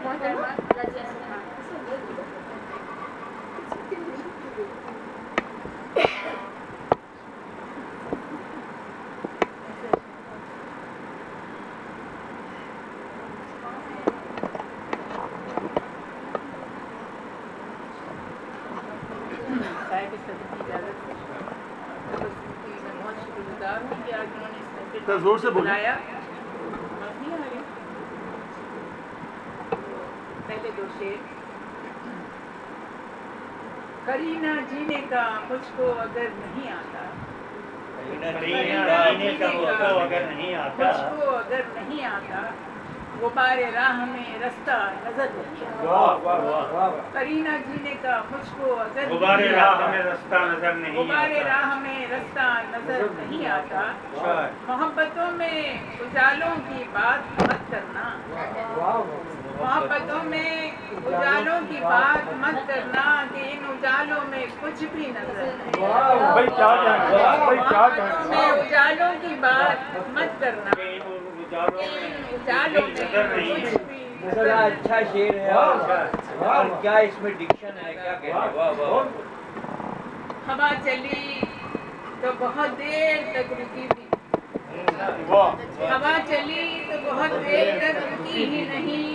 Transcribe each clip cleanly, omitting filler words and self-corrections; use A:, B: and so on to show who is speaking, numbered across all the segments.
A: محترمہ رضیہ سلطان۔
B: زور سے
C: بلایا پہلے دو شعر۔ کرینہ جینے کا مجھ کو اگر نہیں آتا،
D: جینے کا مجھ کو اگر نہیں آتا،
C: مجھ کو اگر نہیں آتا، غبار راہ میں رستہ نظر نہیں آتا۔ کرینہ جینے کا مجھ کو اگر
D: غبار راہ میں رستہ نظر نہیں آتا،
C: غبار راہ میں رستہ نظر نہیں آتا۔ محبتوں میں اجالوں کی بات مت کرنا، محبتوں میں اجالوں کی بات مت کرنا کہ ان اجالوں میں کچھ بھی نظر نہیں آتا۔ محبتوں میں اجالوں کی بات مت کرنا، اجالوں میں کچھ بھی
E: بڑا اچھا شعر ہے اور کیا اس میں ڈکشن ہے، کیا کہتے ہیں، واہ واہ۔
C: ہوا چلی تو بہت دیر تک رکی بھی، ہوا چلی تو بہت دیر تک رکی ہی نہیں،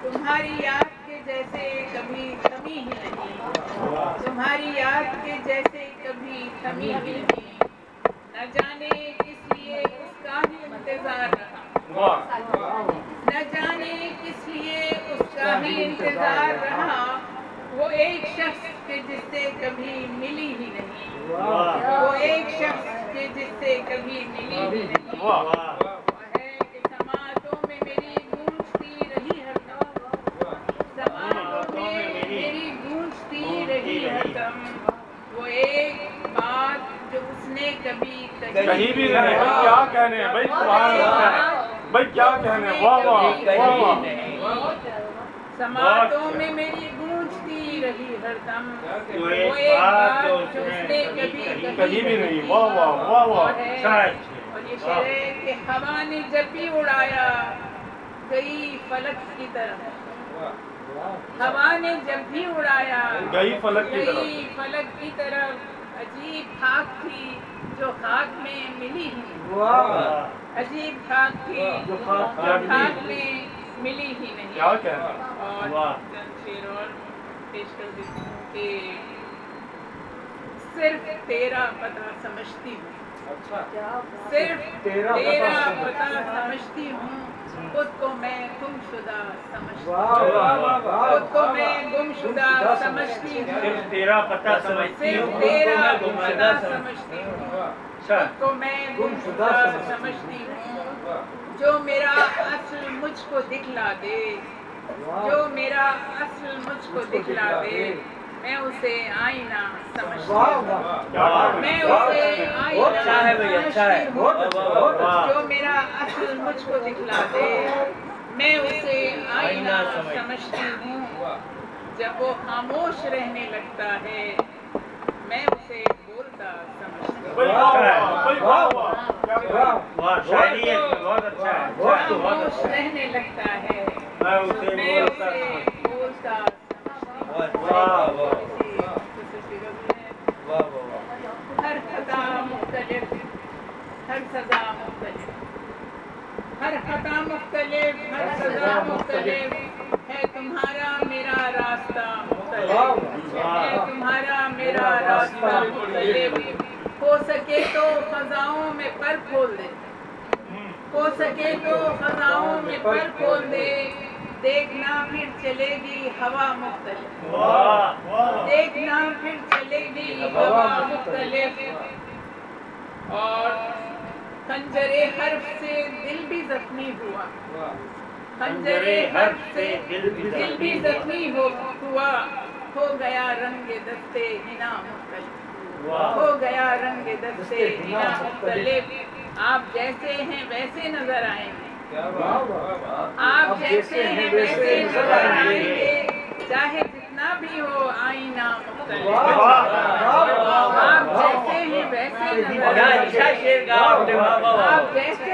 C: تمہاری یاد کے جیسے کبھی تھمی ہی نہیں، تمہاری یاد کے جیسے کبھی تھمی ہی نہیں۔ نہ جانے کس لیے اس کا ہی انتظار رہا، نہ جانے کس لیے اس کا ہی انتظار رہا، وہ ایک شخص کے جس سے کبھی ملی ہی نہیں، وہ ایک شخص کے جس سے کبھی ملی ہی نہیں۔ وہ ہے کہ سماعتوں میں میری گونجتی رہی ہر دم، سماعتوں میں میری گونجتی رہی ہر دم، وہ ایک بات جو اس نے کبھی
B: کہیں بھی نہیں۔ کیا کہنے ہیں بھائی، سبحان اللہ بھائی، کیا کہنے ہیں، واہ واہ واہ۔
C: سماعتوں میں میری گونجتی رہی ہر دم، وہ ایک بات جو اس نے کبھی
B: کہیں بھی نہیں، واہ واہ واہ واہ۔
C: اور یہ شعر ہے کہ ہوا نے جب بھی اڑایا گئی فلک کی طرف، ہوا نے جب بھی اڑایا
B: گئی فلک کی طرف،
C: گئی فلک کی طرف، عجیب خاک تھی جو خاک میں ملی ہی، عجیب خاک تھی جو خاک میں ملی ہی نہیں۔
B: کیا کہنا ہے،
C: اور چند شعر اور پیش کر دیتی ہوں کہ صرف تیرا پتہ سمجھتی ہوں، صرف تیرا پتہ سمجھتی ہوں، خود کو میں گم شدہ سمجھتی ہوں، خود کو میں گم شدہ سمجھتی ہوں،
D: صرف تیرا پتہ سمجھتی ہوں،
C: صرف تیرا پتہ سمجھتی ہوں، خود کو میں گم شدہ سمجھتی ہوں۔ جو میرا اصل مجھ کو دکھلا دے، جو میرا اصل مجھ کو دکھلا دے، میں اسے آئینہ سمجھتی ہوں، میں اسے آئینہ سمجھتی ہوں۔ جو میرا اصل مجھ کو دکھلا دے، میں اسے آئینہ سمجھتی ہوں۔ جب وہ خاموش رہنے لگتا ہے، میں اسے بولتا سمجھتی ہوں۔
D: شاعری ہے، بہت اچھا ہے،
C: خاموش رہنے لگتا ہے،
D: میں اسے
C: میں
D: بولتا
C: اسے بولتا ہر خطا مختلف، ہر سزا مختلف، ہر خطا مختلف، ہر سزا مختلف، ہے تمہارا میرا راستہ مختلف، ہے تمہارا میرا راستہ مختلف۔ ہو سکے تو فضاؤں میں پر کھول دے، ہو سکے تو فضاؤں میں پر کھول دے، دیکھنا پھر چلے گی ہوا مختلف، دیکھنا پھر چلے گی ہوا مختلف۔ اور خنجر حرف سے دل بھی زخمی ہوا، خنجر حرف سے دل بھی زخمی ہوا، ہو گیا رنگ دستے حنا مختلف، ہو گیا رنگ دستے حنا مختلف۔ آپ جیسے ہیں ویسے نظر آئیں گے، آپ جیسے ہیں ویسے نظر آئیں گے، چاہے جتنا بھی ہو آئینہ مختلف۔ آپ جیسے ہیں ویسے نظر آئیں گے، آپ جیسے